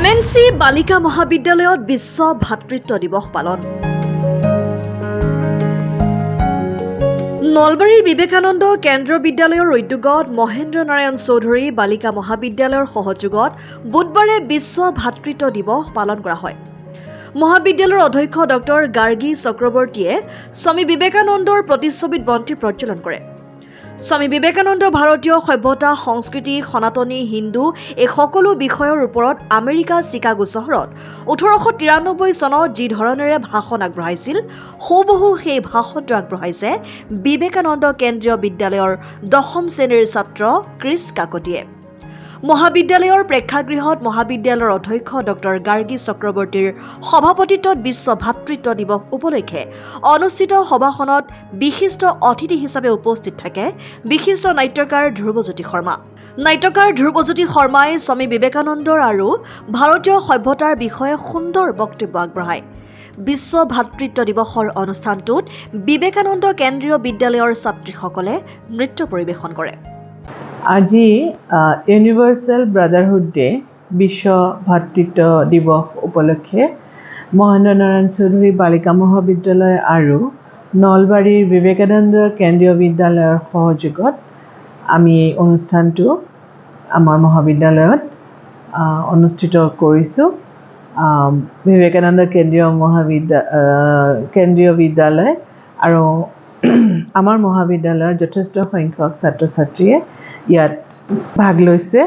MNC বালিকা মহাবিদ্যালয়ত বিশ্ব ভাতৃত্ব দিৱস পালন। নলবাৰী বিবেকানন্দ কেন্দ্ৰীয় বিদ্যালয়ৰ উদ্যোগত মহেন্দ্ৰ নাৰায়ণ চৌধুৰী বালিকা মহাবিদ্যালয়ৰ সহযোগত বুধবাৰে বিশ্ব ভাতৃত্ব দিৱস পালন কৰা হয়। মহাবিদ্যালয়ৰ অধ্যক্ষ ডক্টৰ গাৰ্গী চক্ৰৱৰ্তীয়ে স্বামী বিবেকানন্দৰ প্ৰতিচ্ছবিত বন্তি প্ৰজ্বলন কৰে। স্বামী বিবেকানন্দ ভাৰতীয় সভ্যতা, সংস্কৃতি, সনাতনী, হিন্দু এই সকলো বিষয়ৰ ওপৰত আমেৰিকা চিকাগো চহৰত 1893 চনত যি ধৰণেৰে ভাষণ আগবঢ়াইছিল, হুবহু সেই ভাষণটো আগবঢ়াইছে বিবেকানন্দ কেন্দ্ৰীয় বিদ্যালয়ৰ 10ম শ্ৰেণীৰ ছাত্ৰ ক্ৰিছ কাকতিয়ে। মহাবিদ্যালয়ৰ প্ৰেক্ষাগৃহত মহাবিদ্যালয়ৰ অধ্যক্ষ ডক্টৰ গাৰ্গী চক্ৰৱৰ্তীৰ সভাপতিত্বত বিশ্ব ভাতৃত্ব দিৱস উপলক্ষে অনুষ্ঠিত সভাখনত বিশিষ্ট অতিথি হিচাপে উপস্থিত থাকে বিশিষ্ট নাট্যকাৰ ধ্ৰুৱজ্যোতি শৰ্মা। নাট্যকাৰ ধ্ৰুৱজ্যোতি শৰ্মাই স্বামী বিবেকানন্দৰ আৰু ভাৰতীয় সভ্যতাৰ বিষয়ে সুন্দৰ বক্তব্য আগবঢ়ায়। বিশ্ব ভাতৃত্ব দিৱসৰ অনুষ্ঠানটোত বিবেকানন্দ কেন্দ্ৰীয় বিদ্যালয়ৰ ছাত্ৰীসকলে নৃত্য পৰিৱেশন কৰে। আজি ইউনিভাৰ্চেল ব্ৰাদাৰহুড ডে বিশ্ব ভাতৃত্ব দিৱস উপলক্ষে মহেন্দ্ৰ নাৰায়ণ চৌধুৰী বালিকা মহাবিদ্যালয় আৰু নলবাৰীৰ বিবেকানন্দ কেন্দ্ৰীয় বিদ্যালয়ৰ সহযোগত আমি এই অনুষ্ঠানটো আমাৰ মহাবিদ্যালয়ত অনুষ্ঠিত কৰিছোঁ। বিবেকানন্দ কেন্দ্ৰীয় বিদ্যালয় আৰু আমাৰ মহাবিদ্যালয়ৰ যথেষ্ট সংখ্যক ছাত্ৰ ছাত্ৰীয়ে ইয়াত ভাগ লৈছে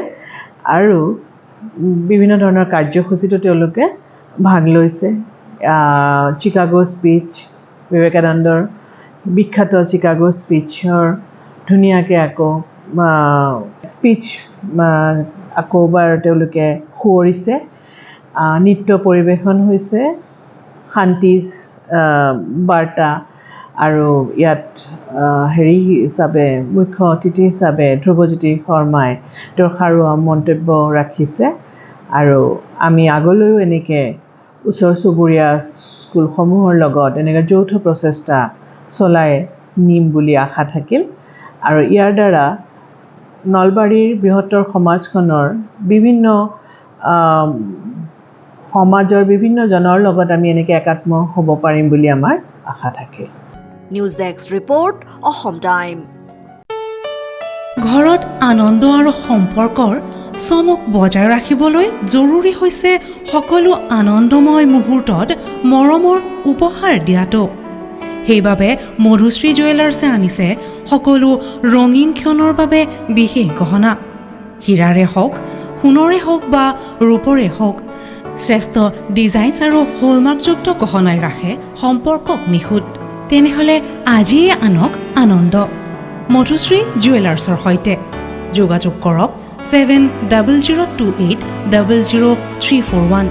আৰু বিভিন্ন ধৰণৰ কাৰ্যসূচীতো তেওঁলোকে ভাগ লৈছে। চিকাগো স্পীচ, বিবেকানন্দৰ বিখ্যাত চিকাগো স্পীচৰ ধুনীয়াকৈ আকৌ স্পীচ আকৌবাৰ তেওঁলোকে সোঁৱৰিছে। নৃত্য পৰিৱেশন হৈছে, শান্তি বাৰ্তা, আৰু ইয়াত হিচাপে মুখ্য অতিথি হিচাপে ধ্ৰুৱজ্যোতি শৰ্মাই তেওঁৰ সাৰুৱা মন্তব্য ৰাখিছে। আৰু আমি আগলৈও এনেকৈ ওচৰ চুবুৰীয়া স্কুলসমূহৰ লগত এনেকৈ যৌথ প্ৰচেষ্টা চলাই নিম বুলি আশা থাকিল। আৰু ইয়াৰ দ্বাৰা নলবাৰীৰ বৃহত্তৰ সমাজখনৰ সমাজৰ বিভিন্ন জনৰ লগত আমি এনেকৈ একাত্ম হ'ব পাৰিম বুলি আমাৰ আশা থাকিল। News desk report, Assam time. ঘৰত আনন্দ আৰু সম্পৰ্কৰ চমক বজাই ৰাখিবলৈ জৰুৰী হৈছে সকলো আনন্দময় মুহূৰ্তত মৰমৰ উপহাৰ দিয়াটো। সেইবাবে মধুশ্ৰী জুৱেলাৰ্ছে আনিছে সকলো ৰঙীন ক্ষণৰ বাবে বিশেষ গহনা। হীৰাৰে হওক, সোণৰে হওক বা ৰূপৰে হওক, শ্ৰেষ্ঠ ডিজাইনছ আৰু হলমাৰ্কযুক্ত গহনাই ৰাখে সম্পৰ্কক নিখুঁত। তেনেহ'লে আজিয়ে আনক আনন্দ মধুশ্ৰী জুৱেলাৰ্ছৰ সৈতে। যোগাযোগ কৰক 7002800341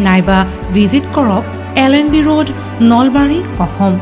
নাইবা ভিজিট কৰক LNB ৰোড, নলবাৰী, অসম।